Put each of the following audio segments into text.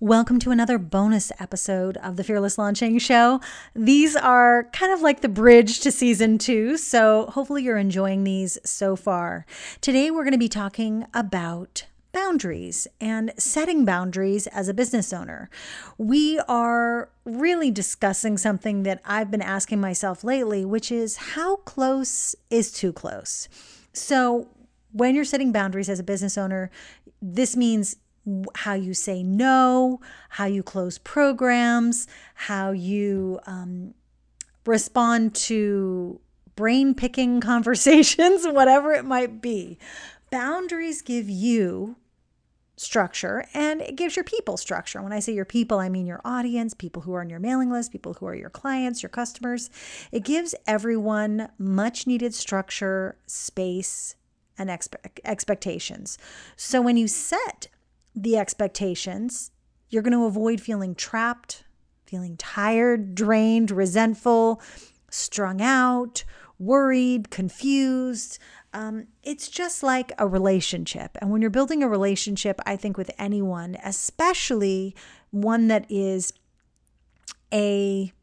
Welcome to another bonus episode of the Fearless Launching Show. These are kind of like the bridge to season 2, so hopefully you're enjoying these so far. Today we're going to be talking about boundaries and setting boundaries as a business owner. We are really discussing something that I've been asking myself lately, which is how close is too close? So when you're setting boundaries as a business owner, this means how you say no, how you close programs, how you respond to brain picking conversations, whatever it might be. Boundaries give you structure and it gives your people structure. When I say your people, I mean your audience, people who are on your mailing list, people who are your clients, your customers. It gives everyone much needed structure, space, and expectations. So when you set the expectations, you're going to avoid feeling trapped, feeling tired, drained, resentful, strung out, worried, confused. It's just like a relationship. And when you're building a relationship, I think with anyone, especially one that is a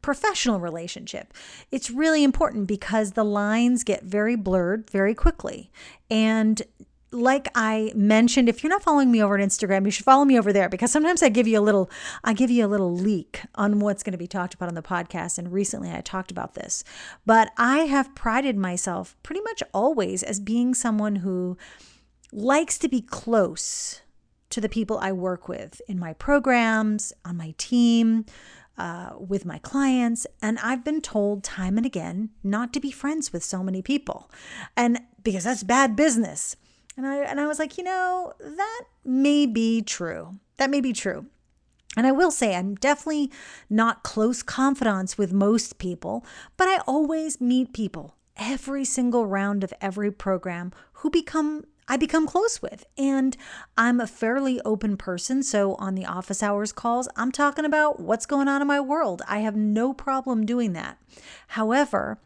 professional relationship, it's really important because the lines get very blurred very quickly. And like I mentioned, if you're not following me over on Instagram, you should follow me over there because sometimes I give you a little leak on what's going to be talked about on the podcast. And recently I talked about this, but I have prided myself pretty much always as being someone who likes to be close to the people I work with in my programs, on my team, with my clients. And I've been told time and again not to be friends with so many people, and because that's bad business. And I was like, that may be true. That may be true. And I will say I'm definitely not close confidants with most people, but I always meet people every single round of every program who I become close with. And I'm a fairly open person. So on the office hours calls, I'm talking about what's going on in my world. I have no problem doing that. However,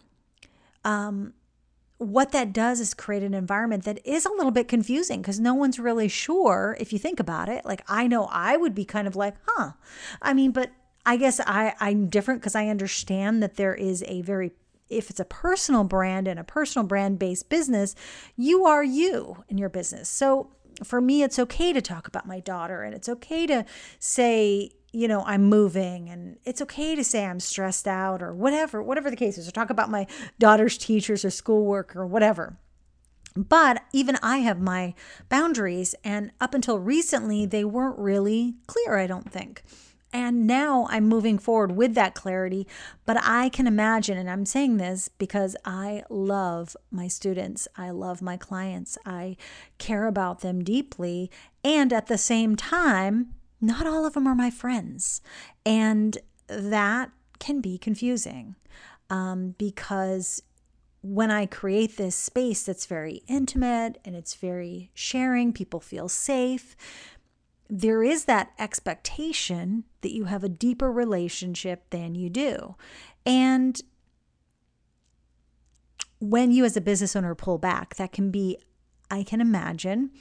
what that does is create an environment that is a little bit confusing because no one's really sure if you think about it. Like, I know I would be kind of like, but I guess I'm different because I understand that there is if it's a personal brand and a personal brand-based business, you are you in your business. So for me, it's okay to talk about my daughter, and it's okay to say, I'm moving, and it's okay to say I'm stressed out or whatever the case is, or talk about my daughter's teachers or schoolwork or whatever. But even I have my boundaries, and up until recently, they weren't really clear, I don't think. And now I'm moving forward with that clarity, but I can imagine, and I'm saying this because I love my students, I love my clients, I care about them deeply, and at the same time, not all of them are my friends. And that can be confusing because when I create this space that's very intimate and it's very sharing, people feel safe, there is that expectation that you have a deeper relationship than you do. And when you as a business owner pull back, that can be, I can imagine,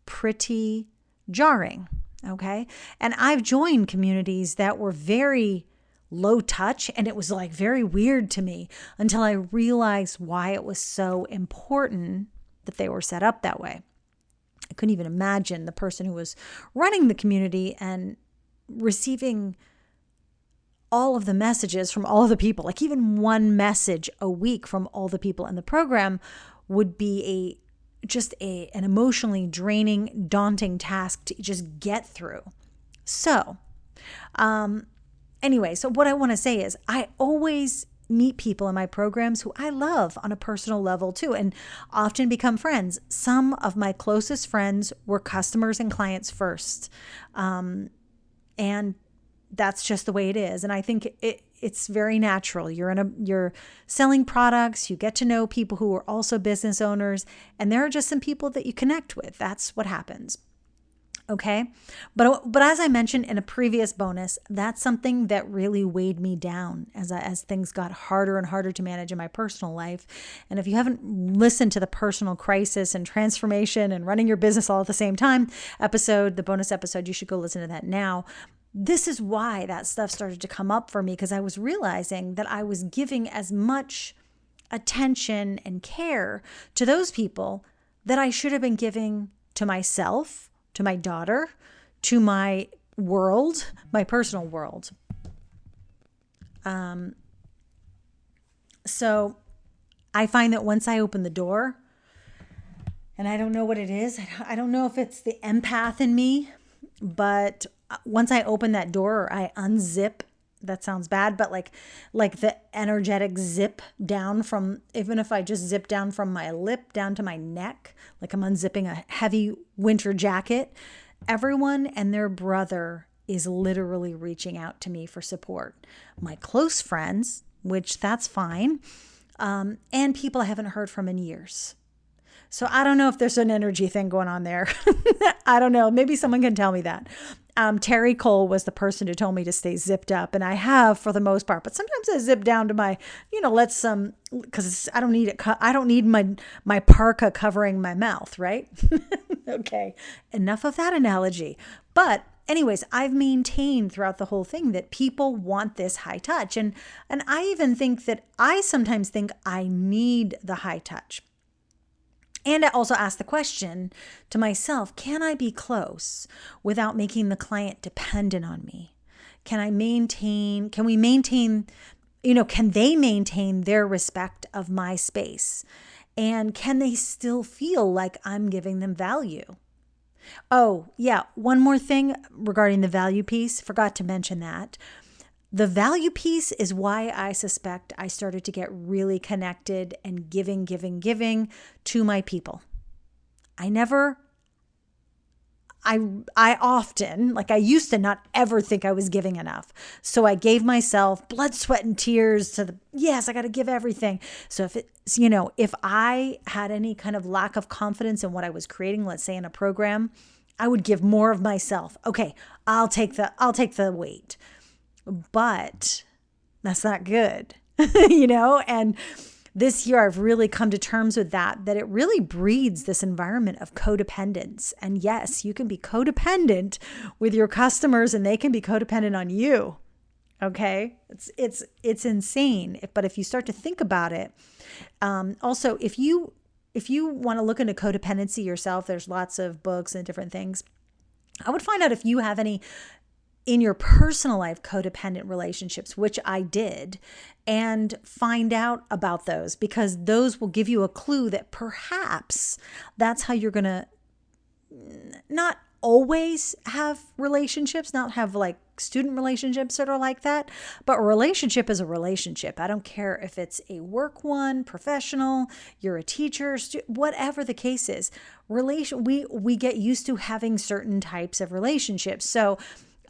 pretty jarring. Okay. And I've joined communities that were very low touch, and it was like very weird to me until I realized why it was so important that they were set up that way. I couldn't even imagine the person who was running the community and receiving all of the messages from all of the people, like even one message a week from all the people in the program would be an emotionally draining, daunting task to just get through. So, anyway, so what I want to say is I always meet people in my programs who I love on a personal level too, and often become friends. Some of my closest friends were customers and clients first. And that's just the way it is. And I think it's very natural. You're selling products, you get to know people who are also business owners, and there are just some people that you connect with. That's what happens. Okay. But as I mentioned in a previous bonus, that's something that really weighed me down as things got harder and harder to manage in my personal life. And if you haven't listened to the personal crisis and transformation and running your business all at the same time episode, the bonus episode, you should go listen to that now. This is why that stuff started to come up for me, because I was realizing that I was giving as much attention and care to those people that I should have been giving to myself, to my daughter, to my world, my personal world. So I find that once I open the door, and I don't know what it is, I don't know if it's the empath in me, but once I open that door, or I unzip, that sounds bad, but like the energetic zip down from, even if I just zip down from my lip down to my neck, like I'm unzipping a heavy winter jacket, everyone and their brother is literally reaching out to me for support. My close friends, which that's fine, and people I haven't heard from in years. So I don't know if there's an energy thing going on there. I don't know. Maybe someone can tell me that. Terry Cole was the person who told me to stay zipped up, and I have for the most part, but sometimes I zip down to my, because I don't need it. I don't need my parka covering my mouth, right? Okay. Enough of that analogy. But anyways, I've maintained throughout the whole thing that people want this high touch. And I even think that I sometimes think I need the high touch. And I also ask the question to myself, can I be close without making the client dependent on me? Can we maintain, can they maintain their respect of my space? And can they still feel like I'm giving them value? Oh, yeah. One more thing regarding the value piece. Forgot to mention that. The value piece is why I suspect I started to get really connected and giving to my people. I often, like I used to not ever think I was giving enough. So I gave myself blood, sweat, and tears yes, I got to give everything. So if I had any kind of lack of confidence in what I was creating, let's say in a program, I would give more of myself. Okay, I'll take the weight. But that's not good, and this year I've really come to terms with that it really breeds this environment of codependence. And yes, you can be codependent with your customers and they can be codependent on you. Okay. It's insane. But if you start to think about it, also, if you want to look into codependency yourself, there's lots of books and different things. I would find out if you have any in your personal life codependent relationships, which I did, and find out about those, because those will give you a clue that perhaps that's how you're going to not always have relationships, not have like student relationships that are like that, but a relationship is a relationship. I don't care if it's a work one, professional, you're a teacher, whatever the case is. We get used to having certain types of relationships. So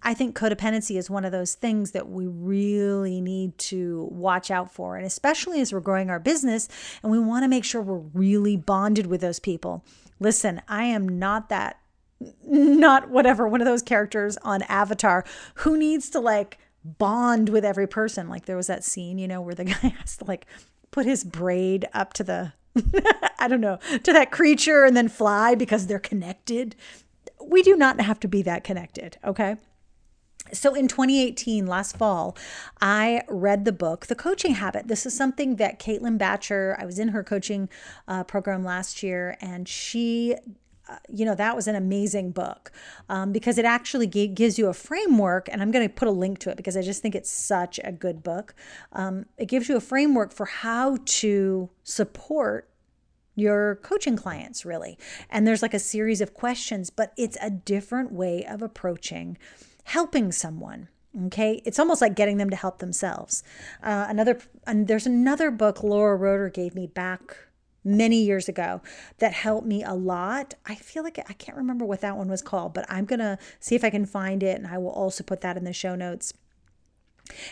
I think codependency is one of those things that we really need to watch out for. And especially as we're growing our business and we want to make sure we're really bonded with those people. Listen, I am not one of those characters on Avatar who needs to like bond with every person. Like there was that scene, where the guy has to like put his braid up to the, I don't know, to that creature and then fly because they're connected. We do not have to be that connected. Okay. So in 2018, last fall, I read the book, The Coaching Habit. This is something that Caitlin Batcher, I was in her coaching program last year, and she, that was an amazing book because it actually gives you a framework, and I'm going to put a link to it because I just think it's such a good book. It gives you a framework for how to support your coaching clients, really. And there's like a series of questions, but it's a different way of approaching helping someone. Okay. It's almost like getting them to help themselves. There's another book Laura Roeder gave me back many years ago that helped me a lot. I feel like I can't remember what that one was called, but I'm going to see if I can find it. And I will also put that in the show notes.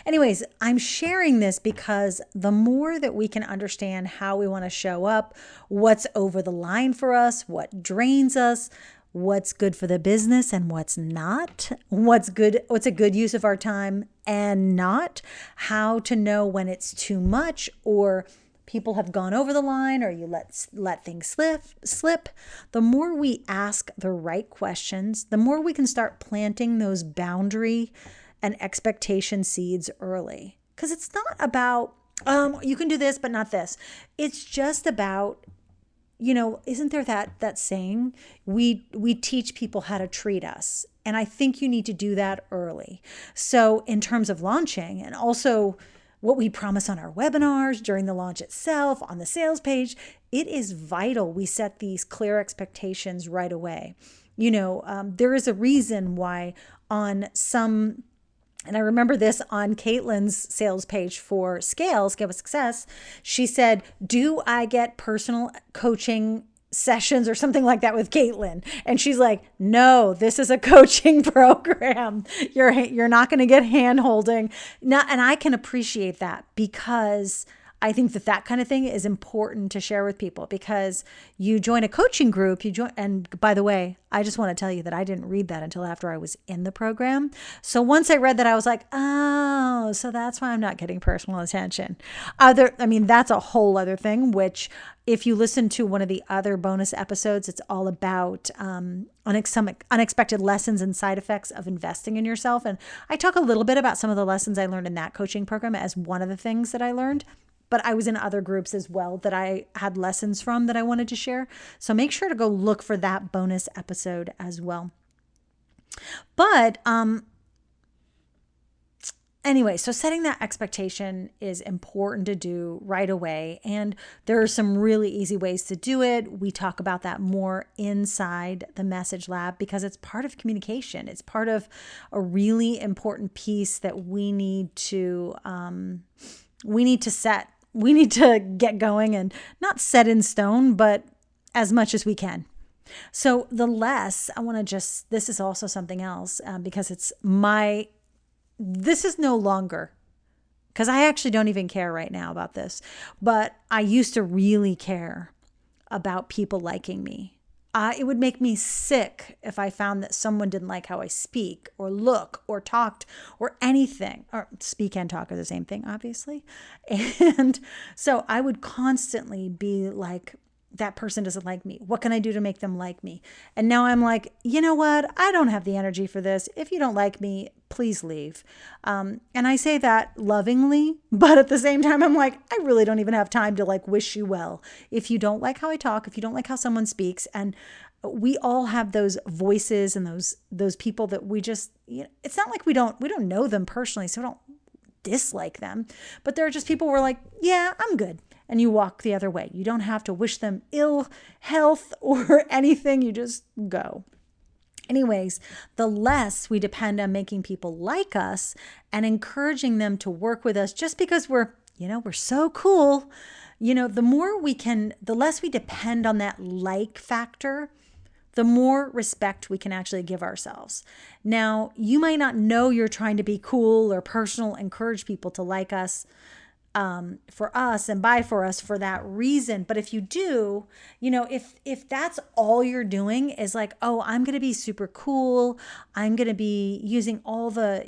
Anyways, I'm sharing this because the more that we can understand how we want to show up, what's over the line for us, what drains us, what's good for the business and what's not, what's good, what's a good use of our time and not, how to know when it's too much or people have gone over the line or you let things slip. The more we ask the right questions, the more we can start planting those boundary and expectation seeds early. Because it's not about you can do this but not this. It's just about, isn't there that saying, we teach people how to treat us, and I think you need to do that early. So in terms of launching, and also what we promise on our webinars, during the launch itself, on the sales page, it is vital we set these clear expectations right away. There is a reason why on some, and I remember this on Caitlin's sales page for Scale with Success, she said, do I get personal coaching sessions or something like that with Caitlin? And she's like, no, this is a coaching program. You're not going to get hand holding. And I can appreciate that, because I think that kind of thing is important to share with people, because you join a coaching group, and by the way, I just want to tell you that I didn't read that until after I was in the program. So once I read that, I was like, oh, so that's why I'm not getting personal attention. That's a whole other thing, which if you listen to one of the other bonus episodes, it's all about unexpected lessons and side effects of investing in yourself. And I talk a little bit about some of the lessons I learned in that coaching program as one of the things that I learned. But I was in other groups as well that I had lessons from that I wanted to share. So make sure to go look for that bonus episode as well. But anyway, so setting that expectation is important to do right away. And there are some really easy ways to do it. We talk about that more inside the Message Lab, because it's part of communication. It's part of a really important piece that we need to set. We need to get going, and not set in stone, but as much as we can. So the less I want to this is also something else, because this is no longer, because I actually don't even care right now about this, but I used to really care about people liking me. It would make me sick if I found that someone didn't like how I speak or look or talked or anything. Or speak and talk are the same thing, obviously. And so I would constantly be like, that person doesn't like me. What can I do to make them like me? And now I'm like, you know what? I don't have the energy for this. If you don't like me, please leave. And I say that lovingly, but at the same time, I'm like, I really don't even have time to wish you well. If you don't like how I talk, if you don't like how someone speaks, and we all have those voices and those people that we just, it's not like we don't know them personally, so we don't dislike them, but there are just people who are like, yeah, I'm good. And you walk the other way. You don't have to wish them ill health or anything. You just go. Anyways, the less we depend on making people like us and encouraging them to work with us just because we're so cool, the less we depend on that like factor, the more respect we can actually give ourselves. Now, you might not know you're trying to be cool or personal, encourage people to like us, for us and buy for us for that reason. But if you do, if that's all you're doing is like, oh, I'm going to be super cool, I'm going to be using all the,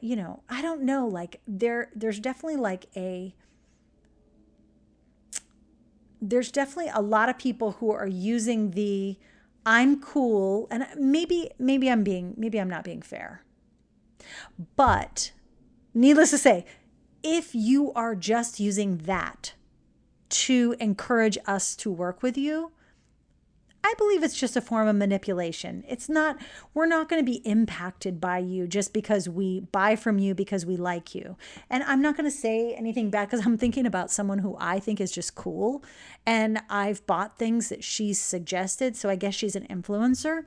I don't know, there's definitely a lot of people who are using the I'm cool, and maybe I'm not being fair. But needless to say, if you are just using that to encourage us to work with you, I believe it's just a form of manipulation. We're not going to be impacted by you just because we buy from you because we like you. And I'm not going to say anything bad, because I'm thinking about someone who I think is just cool, and I've bought things that she's suggested. So I guess she's an influencer,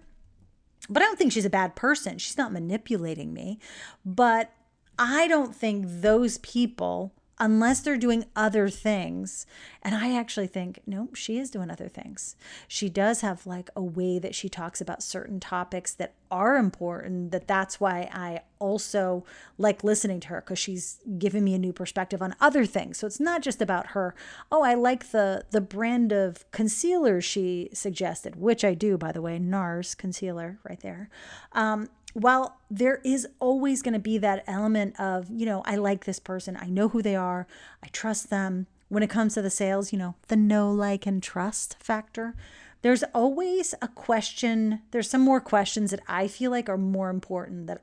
but I don't think she's a bad person. She's not manipulating me, but I don't think those people unless they're doing other things. And I actually think, no, she is doing other things. She does have like a way that she talks about certain topics that are important, that's why I also like listening to her, because she's giving me a new perspective on other things. So it's not just about her. Oh, I like the brand of concealer she suggested, which I do, by the way, NARS concealer right there. Well, there is always going to be that element of, I like this person. I know who they are. I trust them. When it comes to the sales, the know, like, and trust factor. There's always a question. There's some more questions that I feel like are more important, that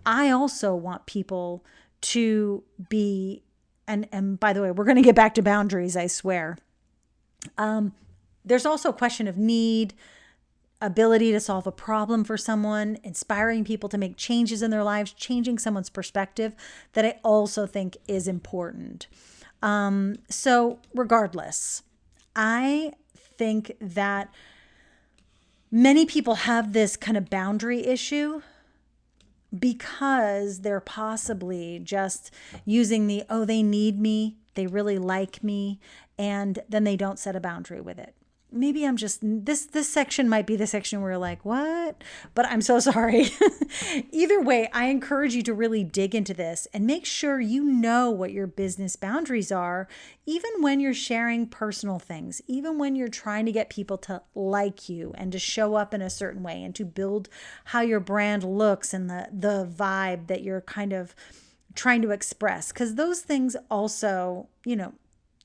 I also want people to be, and by the way, we're going to get back to boundaries, I swear. There's also a question of need, ability to solve a problem for someone, inspiring people to make changes in their lives, changing someone's perspective, that I also think is important. So regardless, I think that many people have this kind of boundary issue because they're possibly just using oh, they need me, they really like me, and then they don't set a boundary with it. Maybe I'm just, this section might be the section where you're like, what? But I'm so sorry. Either way, I encourage you to really dig into this and make sure you know what your business boundaries are, even when you're sharing personal things, even when you're trying to get people to like you and to show up in a certain way and to build how your brand looks and the vibe that you're kind of trying to express. Because those things also,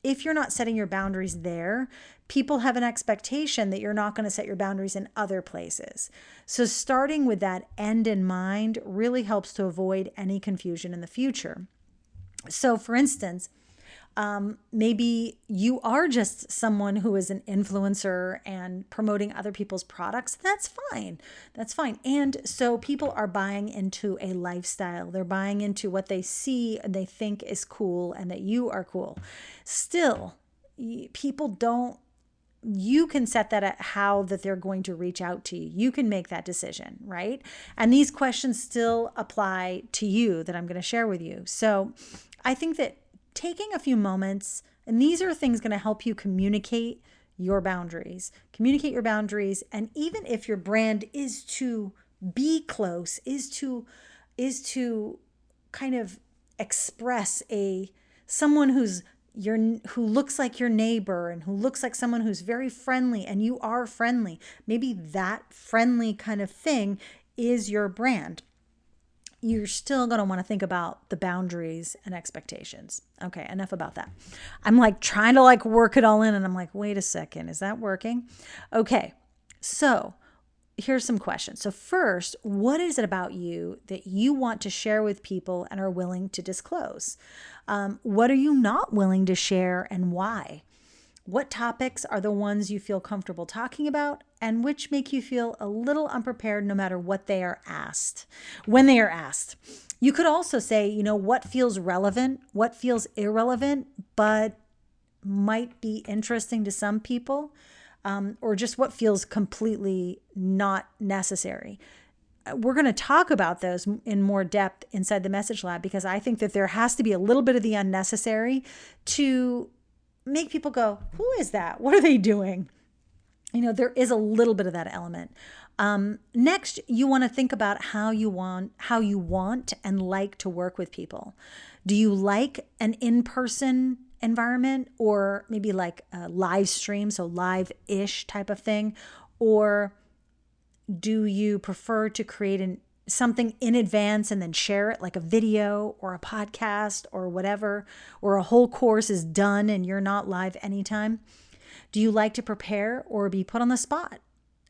if you're not setting your boundaries there, people have an expectation that you're not going to set your boundaries in other places. So starting with that end in mind really helps to avoid any confusion in the future. So for instance, maybe you are just someone who is an influencer and promoting other people's products. That's fine. That's fine. And so people are buying into a lifestyle. They're buying into what they see and they think is cool and that you are cool. Still, people don't, you can set that at how that they're going to reach out to you. You can make that decision, right? And these questions still apply to you that I'm going to share with you. So I think that taking a few moments, and these are things going to help you communicate your boundaries. Communicate your boundaries. And even if your brand is to be close, is to kind of express someone who looks like your neighbor and who looks like someone who's very friendly and you are friendly, maybe that friendly kind of thing is your brand. You're still going to want to think about the boundaries and expectations. Okay, enough about that. I'm like trying to work it all in and I'm like, wait a second, is that working? Okay, so here's some questions. So first, what is it about you that you want to share with people and are willing to disclose? What are you not willing to share and why? What topics are the ones you feel comfortable talking about and which make you feel a little unprepared no matter what they are asked, when they are asked? You could also say, what feels relevant, what feels irrelevant, but might be interesting to some people, or just what feels completely not necessary. We're going to talk about those in more depth inside the Message Lab, because I think that there has to be a little bit of the unnecessary to make people go, who is that? What are they doing? There is a little bit of that element. Next, you want to think about how you want and like to work with people. Do you like an in-person environment, or maybe like a live stream, so live-ish type of thing? Or do you prefer to create something in advance and then share it, like a video or a podcast or whatever, or a whole course is done and you're not live anytime? Do you like to prepare or be put on the spot?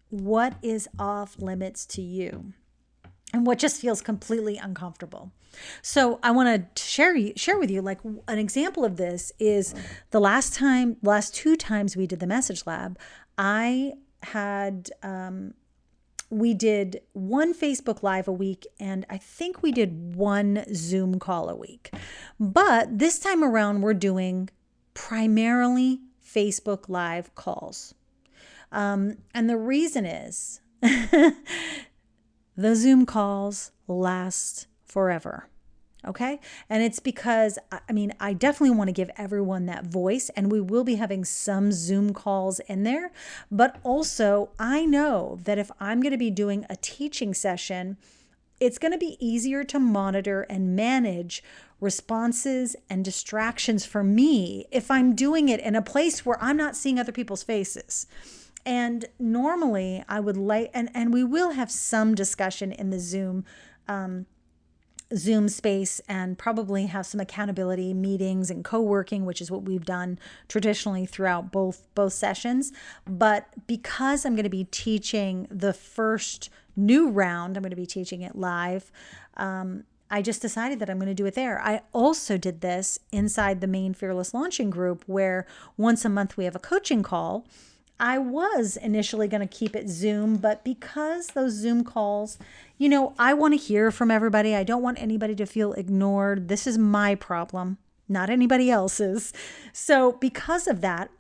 What is off limits to you? And what just feels completely uncomfortable? So I want to share with you, like, an example of this is the last two times we did the Message Lab, we did one Facebook Live a week, and I think we did one Zoom call a week. But this time around, we're doing primarily Facebook Live calls. And the reason is the Zoom calls last forever. Okay. And it's because, I mean, I definitely want to give everyone that voice, and we will be having some Zoom calls in there. But also, I know that if I'm going to be doing a teaching session, it's going to be easier to monitor and manage responses and distractions for me if I'm doing it in a place where I'm not seeing other people's faces. And normally I would like, and we will have some discussion in the Zoom space, and probably have some accountability meetings and co-working, which is what we've done traditionally throughout both sessions. But because I'm going to be teaching the first new round, I'm going to be teaching it live. I just decided that I'm going to do it there. I also did this inside the main Fearless Launching group, where once a month we have a coaching call. I was initially going to keep it Zoom, but because those Zoom calls, I want to hear from everybody. I don't want anybody to feel ignored. This is my problem, not anybody else's. So because of that,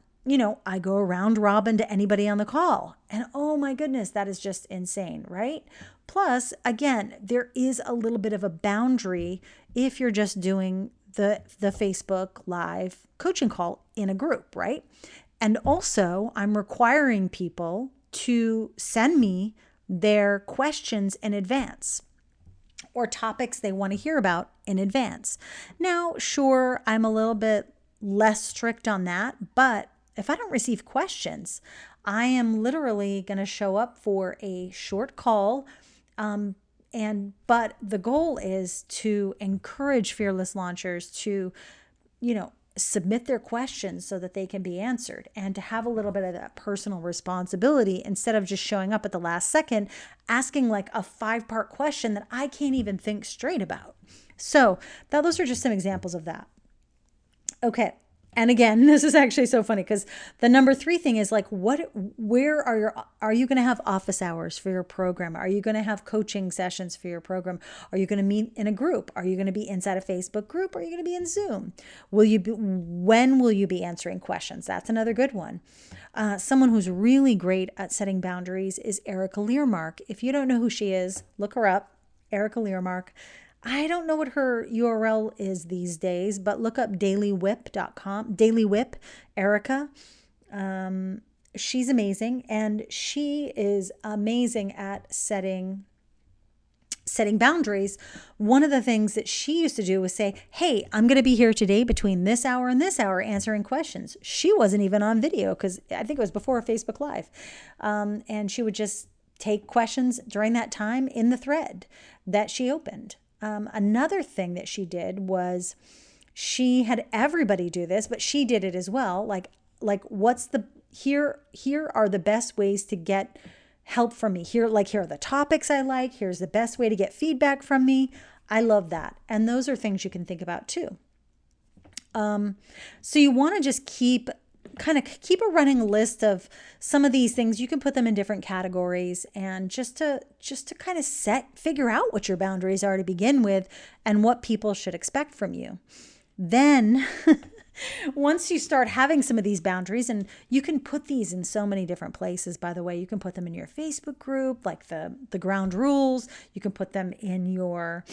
I go around robin to anybody on the call. And oh my goodness, that is just insane, right? Plus, again, there is a little bit of a boundary if you're just doing the Facebook live coaching call in a group, right? And also, I'm requiring people to send me their questions in advance, or topics they want to hear about in advance. Now, sure, I'm a little bit less strict on that, but if I don't receive questions, I am literally going to show up for a short call. But the goal is to encourage fearless launchers to, submit their questions so that they can be answered, and to have a little bit of that personal responsibility instead of just showing up at the last second asking like a 5-part question that I can't even think straight about. So those are just some examples of that. Okay. And again, this is actually so funny because the number 3 thing is like, where are you going to have office hours for your program? Are you going to have coaching sessions for your program? Are you going to meet in a group? Are you going to be inside a Facebook group? Are you going to be in Zoom? When will you be answering questions? That's another good one. Someone who's really great at setting boundaries is Erica Learmark. If you don't know who she is, look her up, Erica Learmark. I don't know what her URL is these days, but look up dailywhip.com, Daily Whip, Erica. She's amazing, and she is amazing at setting boundaries. One of the things that she used to do was say, hey, I'm going to be here today between this hour and this hour answering questions. She wasn't even on video because I think it was before Facebook Live. And she would just take questions during that time in the thread that she opened. Another thing that she did was she had everybody do this, but she did it as well. Like here are the best ways to get help from me. Here are the topics I like. Here's the best way to get feedback from me. I love that. And those are things you can think about too. So you want to just keep a running list of some of these things. You can put them in different categories, and just to kind of figure out what your boundaries are to begin with and what people should expect from you. Then once you start having some of these boundaries, and you can put these in so many different places, by the way, you can put them in your Facebook group, like the ground rules. You can put them in your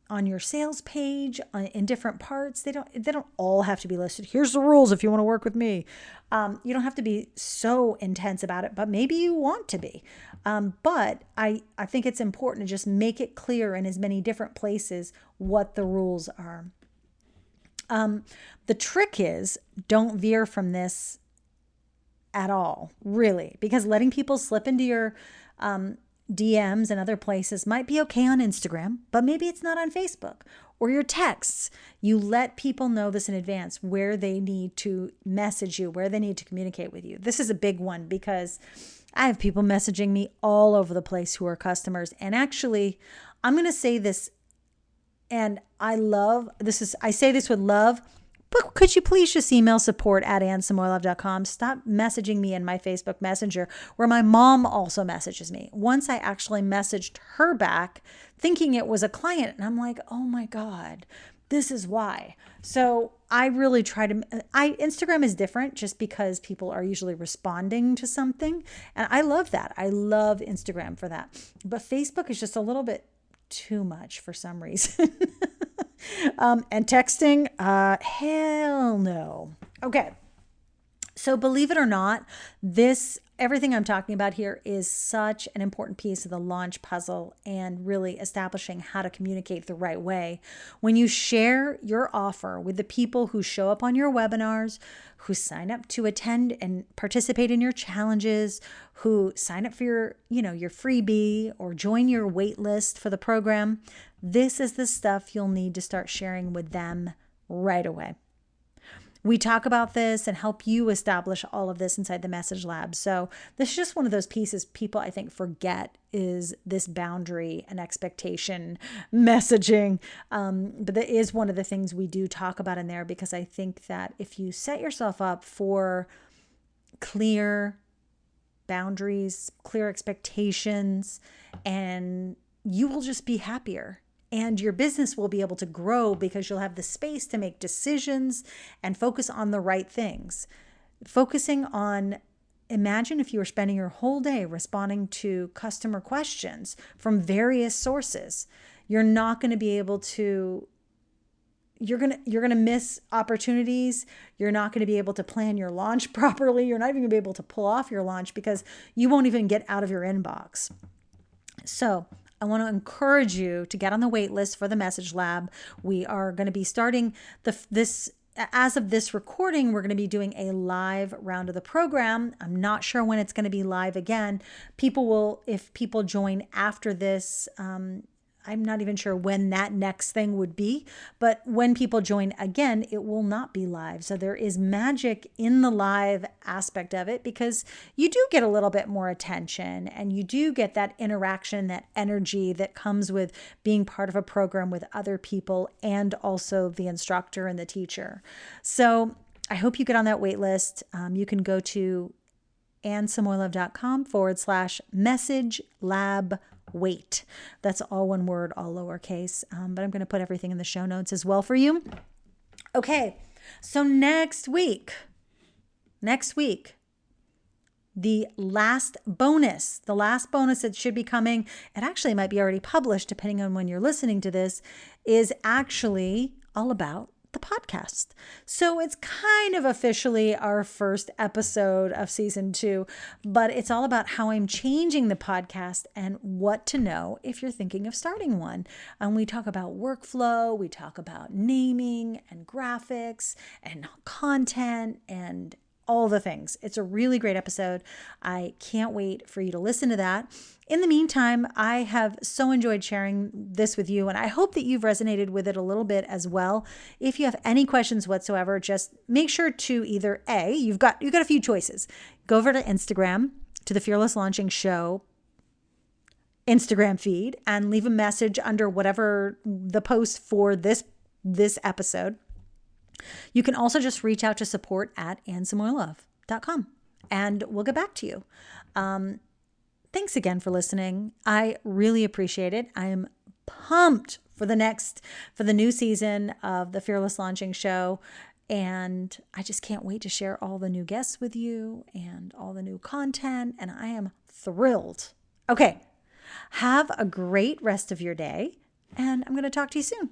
on your sales page in different parts. They don't all have to be listed. Here's the rules if you want to work with me. You don't have to be so intense about it, but maybe you want to be. But I think it's important to just make it clear in as many different places what the rules are. The trick is, don't veer from this at all, really, because letting people slip into your DMs and other places might be okay on Instagram, but maybe it's not on Facebook. Or your texts. You let people know this in advance, where they need to message you, where they need to communicate with you. This is a big one because I have people messaging me all over the place who are customers. And actually, I'm going to say this, and I say this with love, but could you please just email support@AnnSamoilov.com? Stop messaging me in my Facebook Messenger, where my mom also messages me. Once I actually messaged her back thinking it was a client, and I'm like, oh my God, this is why. So I really try to, Instagram is different just because people are usually responding to something. And I love that. I love Instagram for that. But Facebook is just a little bit too much for some reason. And texting, hell no. Okay. So believe it or not, everything I'm talking about here is such an important piece of the launch puzzle and really establishing how to communicate the right way. When you share your offer with the people who show up on your webinars, who sign up to attend and participate in your challenges, who sign up for your freebie or join your wait list for the program, this is the stuff you'll need to start sharing with them right away. We talk about this and help you establish all of this inside the Message Lab. So this is just one of those pieces people, I think, forget is this boundary and expectation messaging. But that is one of the things we do talk about in there, because I think that if you set yourself up for clear boundaries, clear expectations, and you will just be happier. And your business will be able to grow because you'll have the space to make decisions and focus on the right things. Imagine if you were spending your whole day responding to customer questions from various sources. You're not going to be able to, you're going to miss opportunities. You're not going to be able to plan your launch properly. You're not even going to be able to pull off your launch because you won't even get out of your inbox. So I want to encourage you to get on the wait list for the Message Lab. We are going to be starting as of this recording, we're going to be doing a live round of the program. I'm not sure when it's going to be live again. If people join after this, I'm not even sure when that next thing would be, but when people join again, it will not be live. So there is magic in the live aspect of it, because you do get a little bit more attention and you do get that interaction, that energy that comes with being part of a program with other people and also the instructor and the teacher. So I hope you get on that wait list. You can go to AnnSamoilov.com/message lab wait. That's all one word, all lowercase. But I'm going to put everything in the show notes as well for you. Okay. So next week, the last bonus that should be coming, it actually might be already published depending on when you're listening to this, is actually all about the podcast. So it's kind of officially our first episode of season 2, but it's all about how I'm changing the podcast and what to know if you're thinking of starting one. And we talk about workflow, we talk about naming and graphics and content and all the things. It's a really great episode. I can't wait for you to listen to that. In the meantime, I have so enjoyed sharing this with you, and I hope that you've resonated with it a little bit as well. If you have any questions whatsoever, just make sure to either you've got a few choices. Go over to Instagram, to the Fearless Launching Show Instagram feed, and leave a message under whatever the post for this episode. You can also just reach out to support@AnnSamoilov.com and we'll get back to you. Thanks again for listening. I really appreciate it. I am pumped for the new season of the Fearless Launching Show. And I just can't wait to share all the new guests with you and all the new content. And I am thrilled. Okay. Have a great rest of your day. And I'm going to talk to you soon.